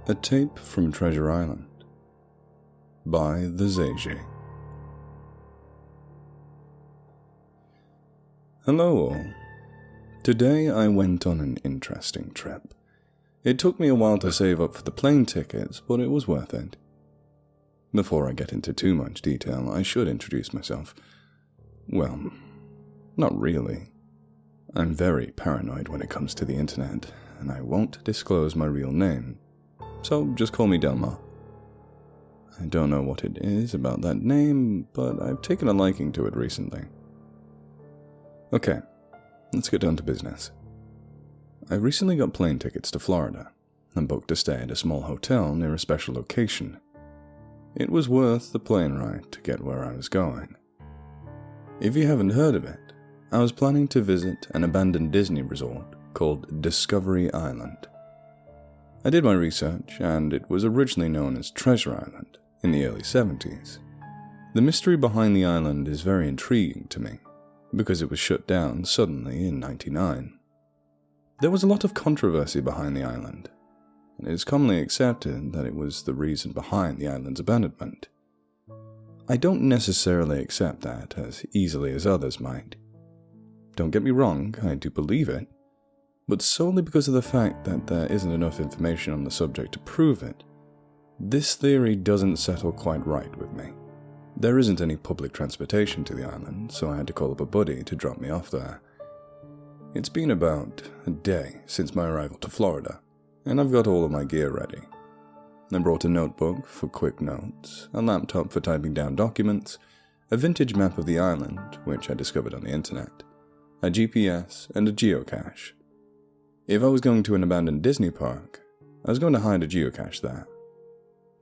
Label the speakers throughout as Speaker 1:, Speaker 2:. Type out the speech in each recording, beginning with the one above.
Speaker 1: A Tape from Treasure Island by the Zege. Hello all. Today I went on an interesting trip. It took me a while to save up for the plane tickets, but it was worth it. Before I get into too much detail, I should introduce myself. Well, not really. I'm very paranoid when it comes to the internet, and I won't disclose my real name. So just call me Delmar. I don't know what it is about that name, but I've taken a liking to it recently. Okay, let's get down to business. I recently got plane tickets to Florida and booked a stay at a small hotel near a special location. It was worth the plane ride to get where I was going. If you haven't heard of it, I was planning to visit an abandoned Disney resort called Discovery Island. I did my research, and it was originally known as Treasure Island in the early 70s. The mystery behind the island is very intriguing to me, because it was shut down suddenly in '99. There was a lot of controversy behind the island, and it is commonly accepted that it was the reason behind the island's abandonment. I don't necessarily accept that as easily as others might. Don't get me wrong, I do believe it, but solely because of the fact that there isn't enough information on the subject to prove it. This theory doesn't settle quite right with me. There isn't any public transportation to the island, so I had to call up a buddy to drop me off there. It's been about a day since my arrival to Florida, and I've got all of my gear ready. I brought a notebook for quick notes, a laptop for typing down documents, a vintage map of the island, which I discovered on the internet, a GPS, and a geocache. If I was going to an abandoned Disney park, I was going to hide a geocache there.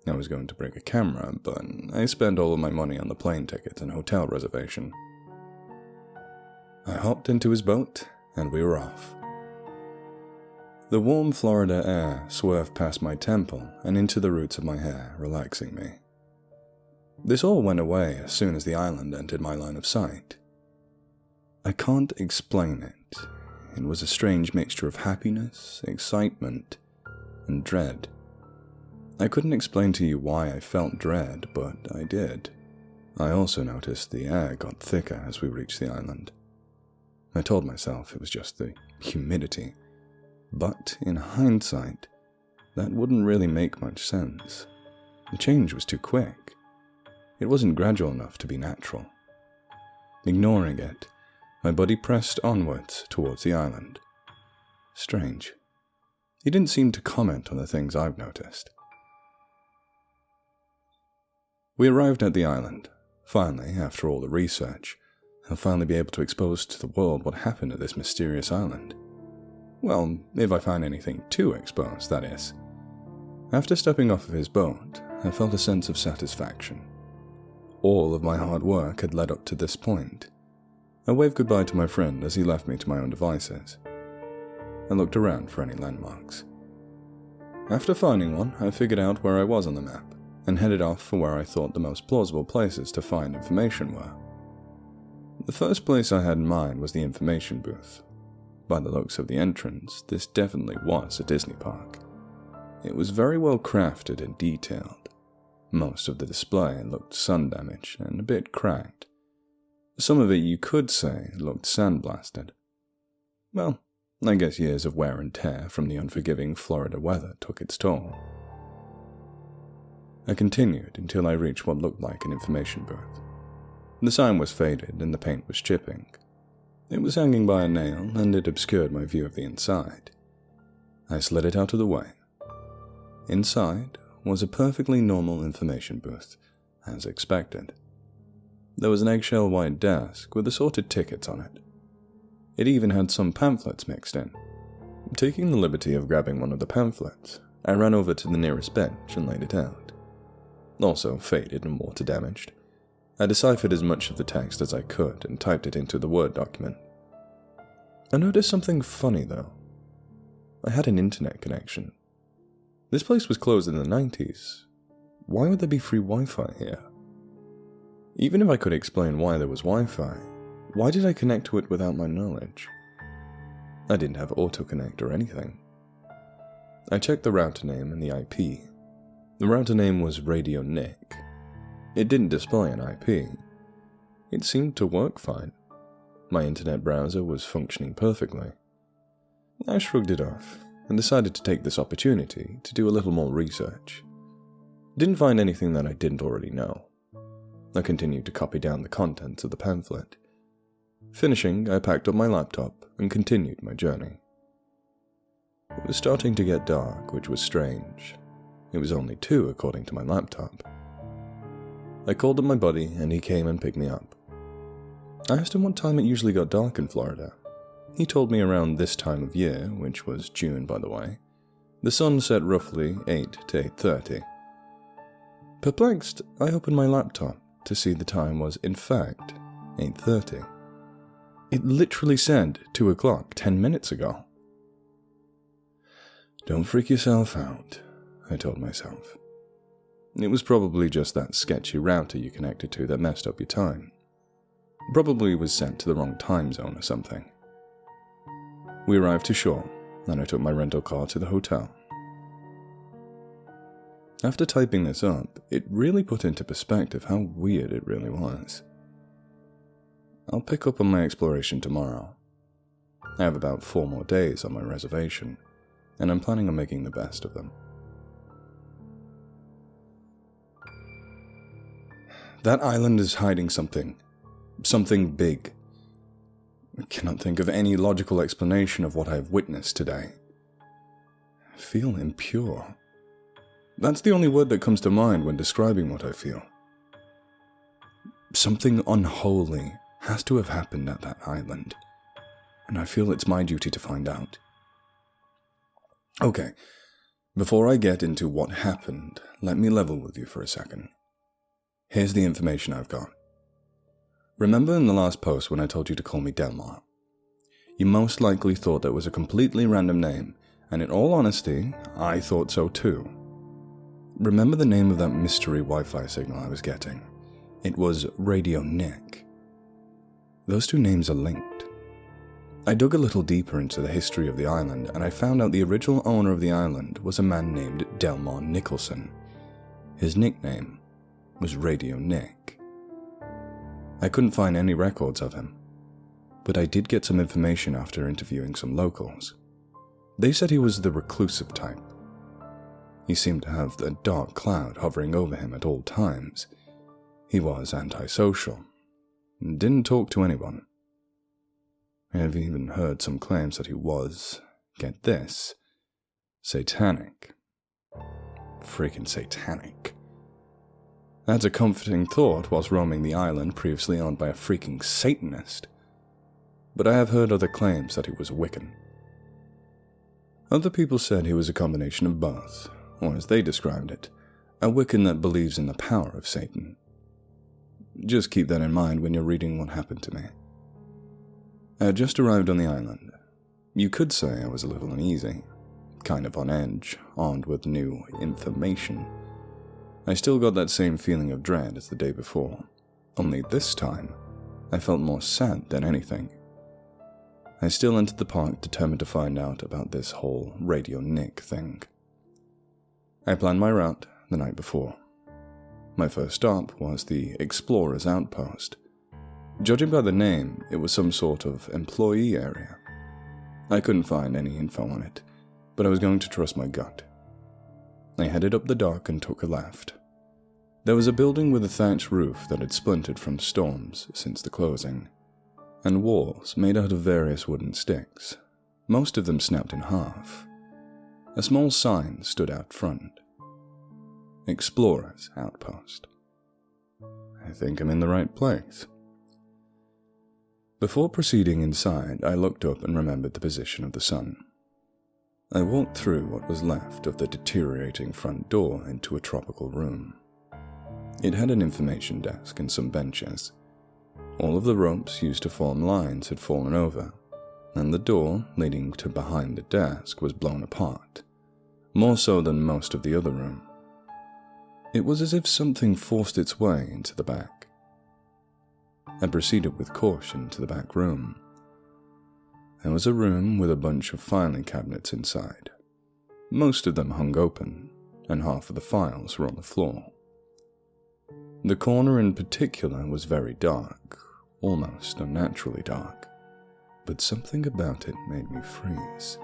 Speaker 1: I was going to bring a camera, but I spent all of my money on the plane ticket and hotel reservation. I hopped into his boat, and we were off. The warm Florida air swerved past my temple and into the roots of my hair, relaxing me. This all went away as soon as the island entered my line of sight. I can't explain it. It was a strange mixture of happiness, excitement, and dread. I couldn't explain to you why I felt dread, but I did. I also noticed the air got thicker as we reached the island. I told myself it was just the humidity, but in hindsight, that wouldn't really make much sense. The change was too quick. It wasn't gradual enough to be natural. Ignoring it, my buddy pressed onwards towards the island. Strange. He didn't seem to comment on the things I've noticed. We arrived at the island. Finally, after all the research, I'll finally be able to expose to the world what happened at this mysterious island. Well, if I find anything to expose, that is. After stepping off of his boat, I felt a sense of satisfaction. All of my hard work had led up to this point. I waved goodbye to my friend as he left me to my own devices. I looked around for any landmarks. After finding one, I figured out where I was on the map, and headed off for where I thought the most plausible places to find information were. The first place I had in mind was the information booth. By the looks of the entrance, this definitely was a Disney park. It was very well crafted and detailed. Most of the display looked sun-damaged and a bit cracked. Some of it, you could say, looked sandblasted. Well, I guess years of wear and tear from the unforgiving Florida weather took its toll. I continued until I reached what looked like an information booth. The sign was faded and the paint was chipping. It was hanging by a nail and it obscured my view of the inside. I slid it out of the way. Inside was a perfectly normal information booth, as expected. There was an eggshell white desk with assorted tickets on it. It even had some pamphlets mixed in. Taking the liberty of grabbing one of the pamphlets, I ran over to the nearest bench and laid it out. Also faded and water damaged, I deciphered as much of the text as I could and typed it into the Word document. I noticed something funny though. I had an internet connection. This place was closed in the 90s. Why would there be free Wi-Fi here? Even if I could explain why there was Wi-Fi, why did I connect to it without my knowledge? I didn't have autoconnect or anything. I checked the router name and the IP. The router name was Radio Nick. It didn't display an IP. It seemed to work fine. My internet browser was functioning perfectly. I shrugged it off and decided to take this opportunity to do a little more research. Didn't find anything that I didn't already know. I continued to copy down the contents of the pamphlet. Finishing, I packed up my laptop and continued my journey. It was starting to get dark, which was strange. It was only 2 according to my laptop. I called up my buddy and he came and picked me up. I asked him what time it usually got dark in Florida. He told me around this time of year, which was June by the way, the sun set roughly 8 to 8:30. Perplexed, I opened my laptop to see the time was in fact 8:30. It literally said 2 o'clock 10 minutes ago. Don't freak yourself out, I told myself. It was probably just that sketchy router you connected to that messed up your time. Probably was sent to the wrong time zone or something. We arrived to shore, and I took my rental car to the hotel. After typing this up, it really put into perspective how weird it really was. I'll pick up on my exploration tomorrow. I have about 4 more days on my reservation, and I'm planning on making the best of them. That island is hiding something. Something big. I cannot think of any logical explanation of what I have witnessed today. I feel impure. That's the only word that comes to mind when describing what I feel. Something unholy has to have happened at that island, and I feel it's my duty to find out. Okay, before I get into what happened, let me level with you for a second. Here's the information I've got. Remember in the last post when I told you to call me Delmar? You most likely thought that was a completely random name, and in all honesty, I thought so too. Remember the name of that mystery Wi-Fi signal I was getting? It was Radio Nick. Those 2 names are linked. I dug a little deeper into the history of the island, and I found out the original owner of the island was a man named Delmar Nicholson. His nickname was Radio Nick. I couldn't find any records of him, but I did get some information after interviewing some locals. They said he was the reclusive type. He seemed to have a dark cloud hovering over him at all times. He was antisocial, and didn't talk to anyone. I have even heard some claims that he was, get this, satanic. Freaking satanic. That's a comforting thought whilst roaming the island previously owned by a freaking Satanist. But I have heard other claims that he was Wiccan. Other people said he was a combination of both, or as they described it, a Wiccan that believes in the power of Satan. Just keep that in mind when you're reading what happened to me. I had just arrived on the island. You could say I was a little uneasy, kind of on edge, armed with new information. I still got that same feeling of dread as the day before, only this time, I felt more sad than anything. I still entered the park determined to find out about this whole Radio Nick thing. I planned my route the night before. My first stop was the Explorer's Outpost. Judging by the name, it was some sort of employee area. I couldn't find any info on it, but I was going to trust my gut. I headed up the dock and took a left. There was a building with a thatched roof that had splintered from storms since the closing, and walls made out of various wooden sticks, most of them snapped in half. A small sign stood out front. Explorer's Outpost. I think I'm in the right place. Before proceeding inside, I looked up and remembered the position of the sun. I walked through what was left of the deteriorating front door into a tropical room. It had an information desk and some benches. All of the ropes used to form lines had fallen over, and the door leading to behind the desk was blown apart, more so than most of the other room. It was as if something forced its way into the back. I proceeded with caution to the back room. There was a room with a bunch of filing cabinets inside. most of them hung open, and half of the files were on the floor. The corner in particular was very dark, almost unnaturally dark, but something about it made me freeze.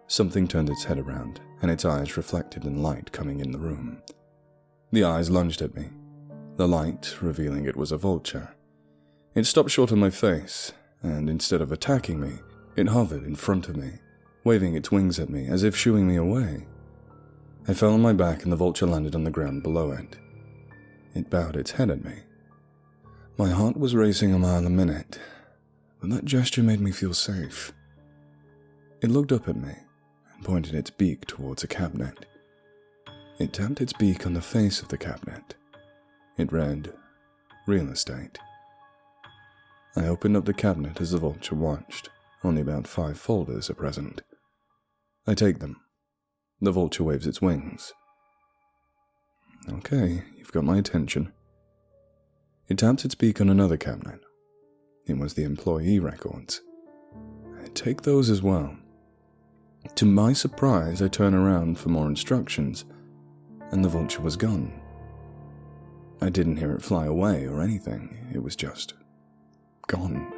Speaker 1: Something turned its head around, and its eyes reflected in light coming in the room. The eyes lunged at me, the light revealing it was a vulture. It stopped short of my face, and instead of attacking me, it hovered in front of me, waving its wings at me as if shooing me away. I fell on my back and the vulture landed on the ground below it. It bowed its head at me. My heart was racing a mile a minute, but that gesture made me feel safe. It looked up at me and pointed its beak towards a cabinet. It tapped its beak on the face of the cabinet. It read, "Real estate." I opened up the cabinet as the vulture watched. Only about 5 folders are present. I take them. The vulture waves its wings. Okay, you've got my attention. It taps its beak on another cabinet. It was the employee records. I take those as well. To my surprise, I turn around for more instructions, and the vulture was gone. I didn't hear it fly away or anything, it was just gone.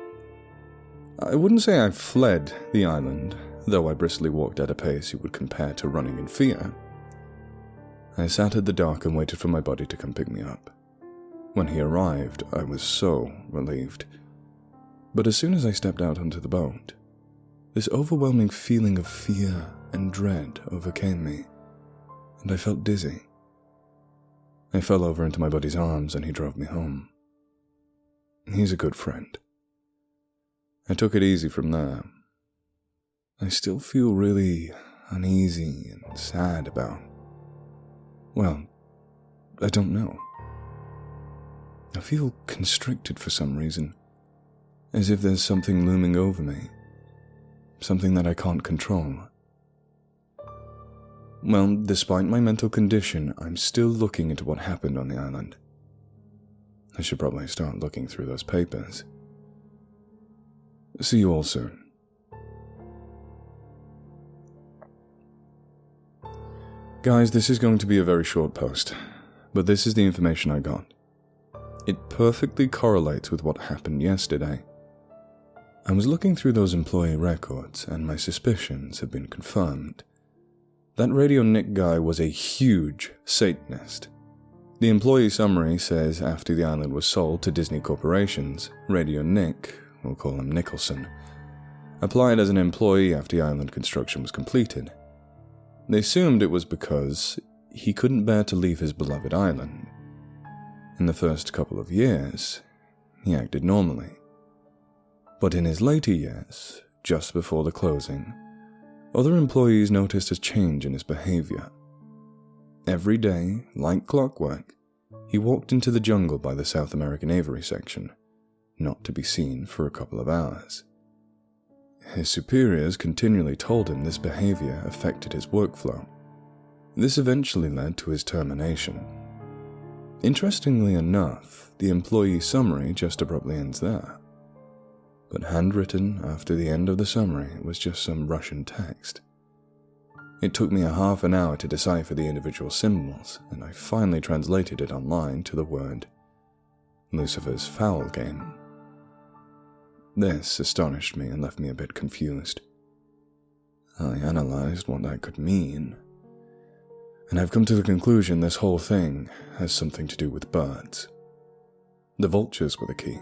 Speaker 1: I wouldn't say I fled the island, though I briskly walked at a pace you would compare to running in fear. I sat in the dark and waited for my buddy to come pick me up. When he arrived, I was so relieved. But as soon as I stepped out onto the boat, this overwhelming feeling of fear and dread overcame me, and I felt dizzy. I fell over into my buddy's arms and he drove me home. He's a good friend. I took it easy from there. I still feel really uneasy and sad about, well, I don't know. I feel constricted for some reason, as if there's something looming over me, something that I can't control. Well, despite my mental condition, I'm still looking into what happened on the island. I should probably start looking through those papers. See you all soon. Guys, this is going to be a very short post, but this is the information I got. It perfectly correlates with what happened yesterday. I was looking through those employee records, and my suspicions have been confirmed. That Radio Nick guy was a huge Satanist. The employee summary says after the island was sold to Disney Corporations, Radio Nick, we'll call him Nicholson, applied as an employee after the island construction was completed. They assumed it was because he couldn't bear to leave his beloved island. In the first couple of years, he acted normally. But in his later years, just before the closing, other employees noticed a change in his behavior. Every day, like clockwork, he walked into the jungle by the South American aviary section, not to be seen for a couple of hours. His superiors continually told him this behavior affected his workflow. This eventually led to his termination. Interestingly enough, the employee summary just abruptly ends there. But handwritten after the end of the summary was just some Russian text. It took me a half an hour to decipher the individual symbols, and I finally translated it online to the word Lucifer's foul game. This astonished me and left me a bit confused. I analyzed what that could mean, and I've come to the conclusion this whole thing has something to do with birds. The vultures were the key.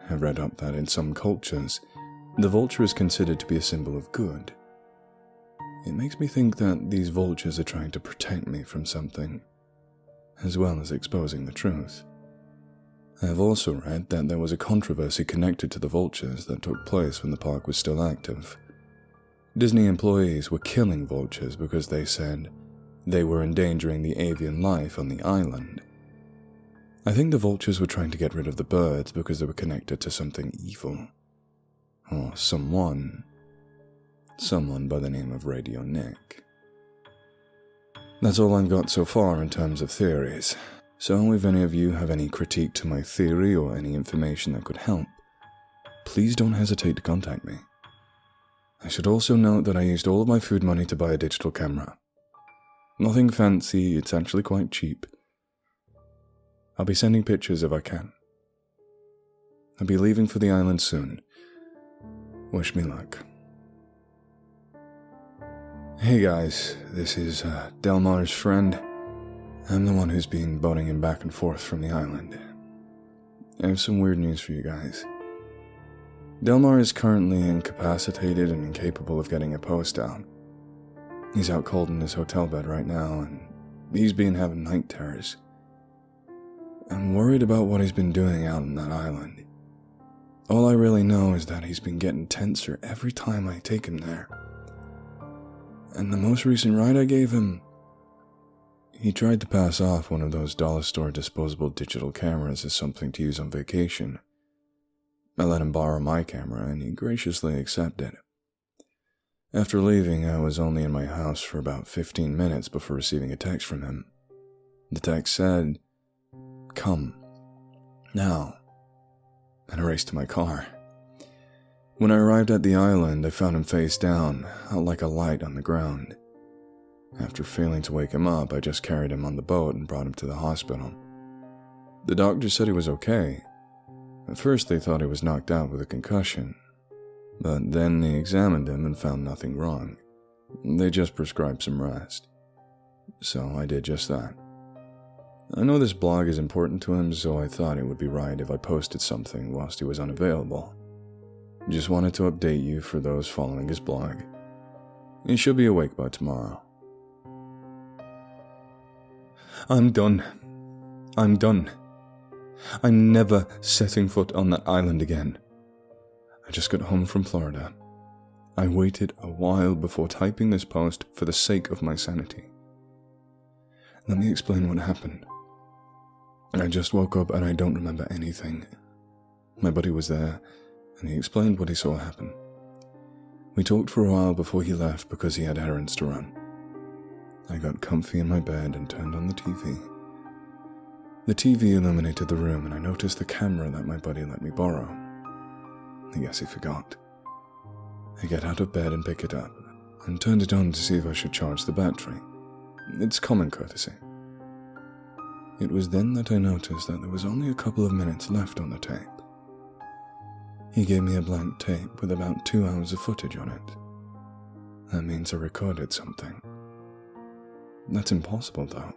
Speaker 1: I read up that in some cultures, the vulture is considered to be a symbol of good. It makes me think that these vultures are trying to protect me from something, as well as exposing the truth. I have also read that there was a controversy connected to the vultures that took place when the park was still active. Disney employees were killing vultures because they said they were endangering the avian life on the island. I think the vultures were trying to get rid of the birds because they were connected to something evil. Or someone by the name of Radio Nick. That's all I've got so far in terms of theories. So if any of you have any critique to my theory or any information that could help, please don't hesitate to contact me. I should also note that I used all of my food money to buy a digital camera. Nothing fancy, it's actually quite cheap. I'll be sending pictures if I can. I'll be leaving for the island soon. Wish me luck. Hey guys, this is Delmar's friend. I'm the one who's been boating him back and forth from the island. I have some weird news for you guys. Delmar is currently incapacitated and incapable of getting a post out. He's out cold in his hotel bed right now, and he's been having night terrors. I'm worried about what he's been doing out on that island. All I really know is that he's been getting tenser every time I take him there. And the most recent ride I gave him, he tried to pass off one of those dollar store disposable digital cameras as something to use on vacation. I let him borrow my camera and he graciously accepted. After leaving, I was only in my house for about 15 minutes before receiving a text from him. The text said, "Come, now," and I raced to my car. When I arrived at the island, I found him face down, out like a light on the ground. After failing to wake him up, I just carried him on the boat and brought him to the hospital. The doctor said he was okay. At first they thought he was knocked out with a concussion, but then they examined him and found nothing wrong. They just prescribed some rest. So I did just that. I know this blog is important to him, so I thought it would be right if I posted something whilst he was unavailable. Just wanted to update you for those following his blog. He should be awake by tomorrow. I'm done. I'm done. I'm never setting foot on that island again. I just got home from Florida. I waited a while before typing this post for the sake of my sanity. Let me explain what happened. I just woke up and I don't remember anything. My buddy was there, and he explained what he saw happen. We talked for a while before he left because he had errands to run. I got comfy in my bed and turned on the TV. The TV illuminated the room and I noticed the camera that my buddy let me borrow. I guess he forgot. I get out of bed and pick it up, and turned it on to see if I should charge the battery. It's common courtesy. It was then that I noticed that there was only a couple of minutes left on the tape. He gave me a blank tape with about 2 hours of footage on it. That means I recorded something. That's impossible though,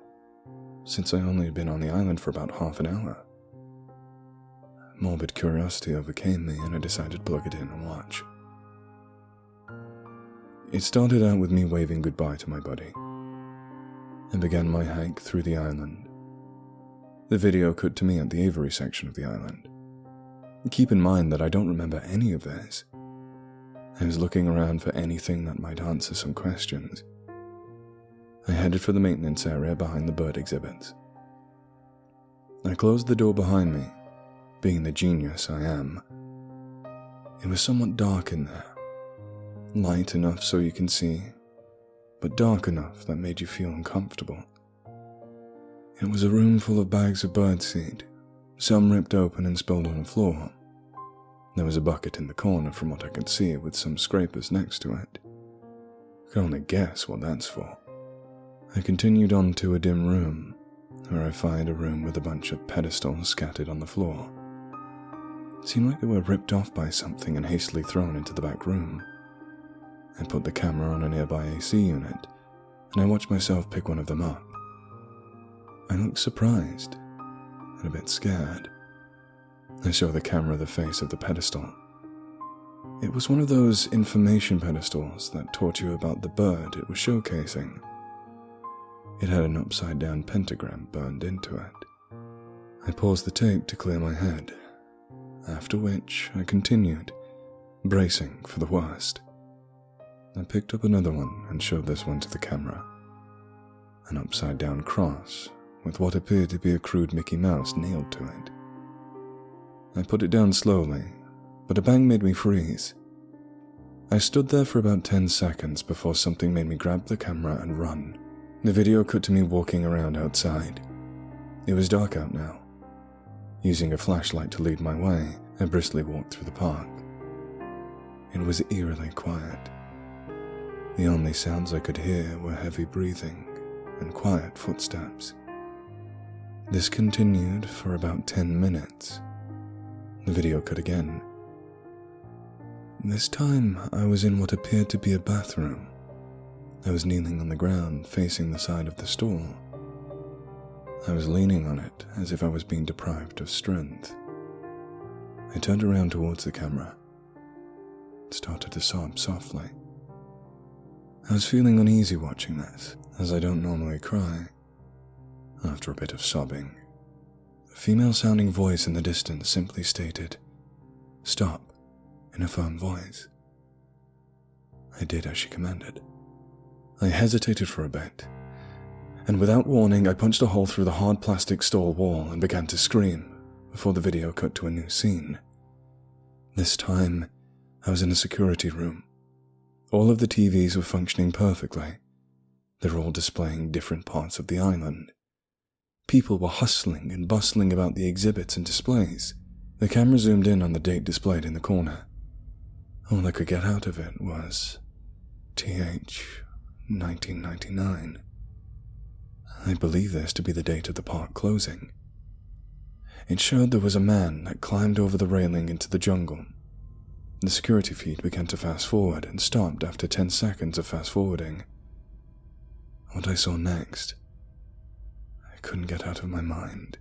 Speaker 1: since I only had been on the island for about half an hour. Morbid curiosity overcame me and I decided to plug it in and watch. It started out with me waving goodbye to my buddy, and began my hike through the island. The video cut to me at the Avery section of the island. Keep in mind that I don't remember any of this. I was looking around for anything that might answer some questions. I headed for the maintenance area behind the bird exhibits. I closed the door behind me, being the genius I am. It was somewhat dark in there. Light enough so you can see, but dark enough that made you feel uncomfortable. It was a room full of bags of birdseed, some ripped open and spilled on the floor. There was a bucket in the corner from what I could see with some scrapers next to it. I can only guess what that's for. I continued on to a dim room, where I find a room with a bunch of pedestals scattered on the floor. It seemed like they were ripped off by something and hastily thrown into the back room. I put the camera on a nearby AC unit, and I watched myself pick one of them up. I looked surprised, and a bit scared. I show the camera the face of the pedestal. It was one of those information pedestals that taught you about the bird it was showcasing. It had an upside-down pentagram burned into it. I paused the tape to clear my head, after which I continued, bracing for the worst. I picked up another one and showed this one to the camera. An upside-down cross with what appeared to be a crude Mickey Mouse nailed to it. I put it down slowly, but a bang made me freeze. I stood there for about 10 seconds before something made me grab the camera and run. The video cut to me walking around outside. It was dark out now. Using a flashlight to lead my way, I briskly walked through the park. It was eerily quiet. The only sounds I could hear were heavy breathing and quiet footsteps. This continued for about 10 minutes. The video cut again. This time, I was in what appeared to be a bathroom. I was kneeling on the ground, facing the side of the stall. I was leaning on it as if I was being deprived of strength. I turned around towards the camera and started to sob softly. I was feeling uneasy watching this, as I don't normally cry. After a bit of sobbing, a female-sounding voice in the distance simply stated, "Stop," in a firm voice. I did as she commanded. I hesitated for a bit, and without warning, I punched a hole through the hard plastic stall wall and began to scream before the video cut to a new scene. This time, I was in a security room. All of the TVs were functioning perfectly. They were all displaying different parts of the island. People were hustling and bustling about the exhibits and displays. The camera zoomed in on the date displayed in the corner. All I could get out of it was TH 1999. I believe this to be the date of the park closing. It showed there was a man that climbed over the railing into the jungle. The security feed began to fast forward and stopped after 10 seconds of fast forwarding. What I saw next, I couldn't get out of my mind.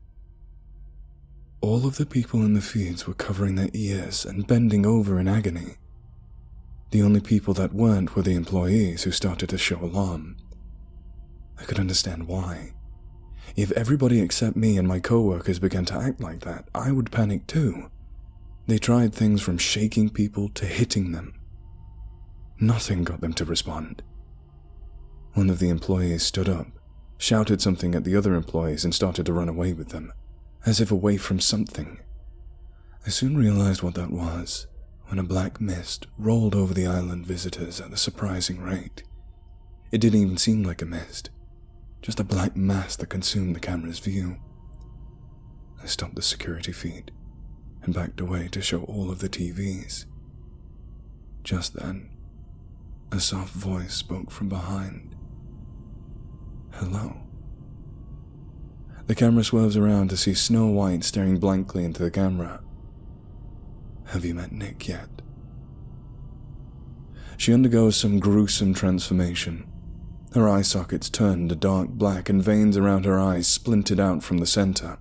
Speaker 1: All of the people in the feeds were covering their ears and bending over in agony. The only people that weren't were the employees, who started to show alarm. I could understand why. If everybody except me and my co-workers began to act like that, I would panic too. They tried things from shaking people to hitting them. Nothing got them to respond. One of the employees stood up, shouted something at the other employees, and started to run away with them, as if away from something. I soon realized what that was, when a black mist rolled over the island visitors at a surprising rate. It didn't even seem like a mist, just a black mass that consumed the camera's view. I stopped the security feed and backed away to show all of the TVs. Just then, a soft voice spoke from behind. "Hello." The camera swerves around to see Snow White staring blankly into the camera. "Have you met Nick yet?" She undergoes some gruesome transformation. Her eye sockets turned a dark black and veins around her eyes splintered out from the center.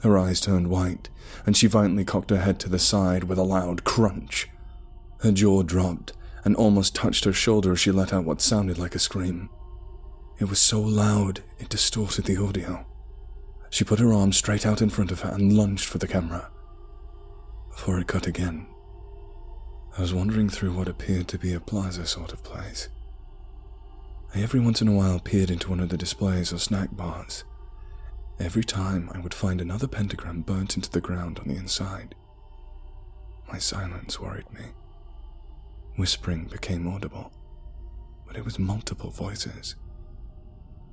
Speaker 1: Her eyes turned white, and she violently cocked her head to the side with a loud crunch. Her jaw dropped and almost touched her shoulder as she let out what sounded like a scream. It was so loud, it distorted the audio. She put her arm straight out in front of her and lunged for the camera. Before it cut again, I was wandering through what appeared to be a plaza sort of place. I every once in a while peered into one of the displays or snack bars. Every time I would find another pentagram burnt into the ground on the inside. My silence worried me. Whispering became audible, but it was multiple voices.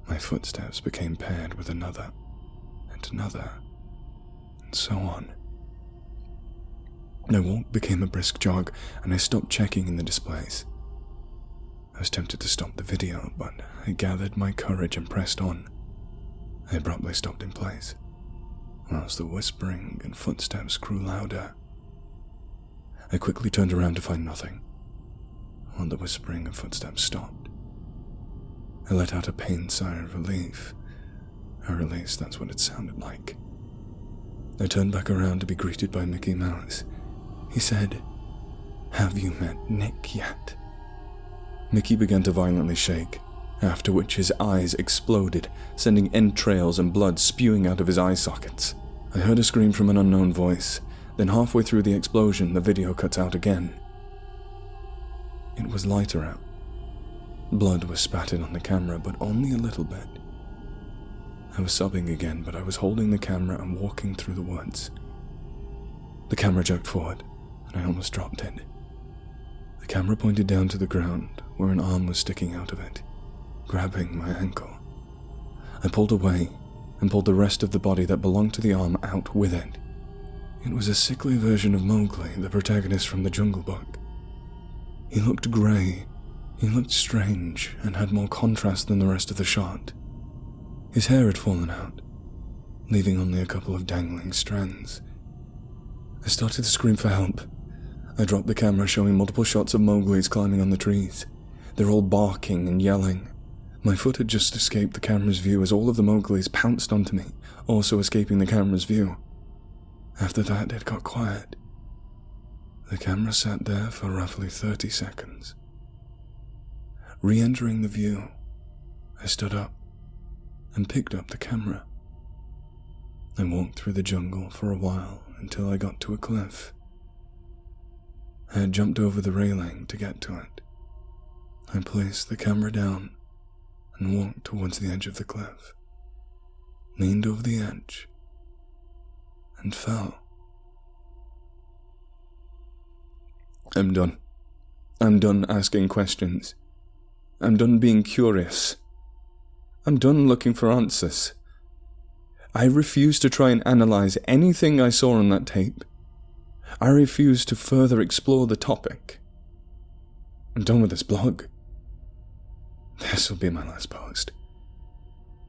Speaker 1: My footsteps became paired with another, and another, and so on. My walk became a brisk jog, and I stopped checking in the displays. I was tempted to stop the video, but I gathered my courage and pressed on. I abruptly stopped in place, whilst the whispering and footsteps grew louder. I quickly turned around to find nothing, while the whispering and footsteps stopped. I let out a pained sigh of relief, or at least that's what it sounded like. I turned back around to be greeted by Mickey Mouse. He said, "Have you met Nick yet?" Mickey began to violently shake, after which his eyes exploded, sending entrails and blood spewing out of his eye sockets. I heard a scream from an unknown voice, then halfway through the explosion, the video cuts out again. It was lighter out. Blood was spattered on the camera, but only a little bit. I was sobbing again, but I was holding the camera and walking through the woods. The camera jerked forward, and I almost dropped it. The camera pointed down to the ground, where an arm was sticking out of it, grabbing my ankle. I pulled away, and pulled the rest of the body that belonged to the arm out with it. It was a sickly version of Mowgli, the protagonist from the Jungle Book. He looked grey. He looked strange and had more contrast than the rest of the shot. His hair had fallen out, leaving only a couple of dangling strands. I started to scream for help. I dropped the camera, showing multiple shots of Mowglis climbing on the trees. They're all barking and yelling. My foot had just escaped the camera's view as all of the Mowglis pounced onto me, also escaping the camera's view. After that, it got quiet. The camera sat there for roughly 30 seconds. Re-entering the view, I stood up and picked up the camera. I walked through the jungle for a while until I got to a cliff. I had jumped over the railing to get to it. I placed the camera down and walked towards the edge of the cliff, leaned over the edge, and fell. I'm done. I'm done asking questions. I'm done being curious. I'm done looking for answers. I refuse to try and analyze anything I saw on that tape. I refuse to further explore the topic. I'm done with this blog. This will be my last post.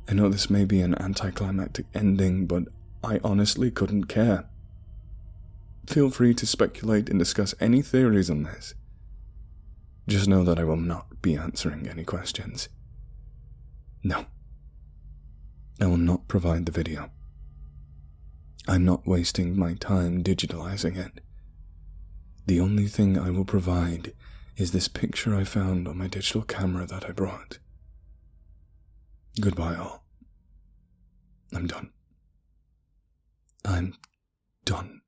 Speaker 1: I know this may be an anticlimactic ending, but I honestly couldn't care. Feel free to speculate and discuss any theories on this. Just know that I will not be answering any questions. No. I will not provide the video. I'm not wasting my time digitalizing it. The only thing I will provide is this picture I found on my digital camera that I brought. Goodbye all. I'm done. I'm done.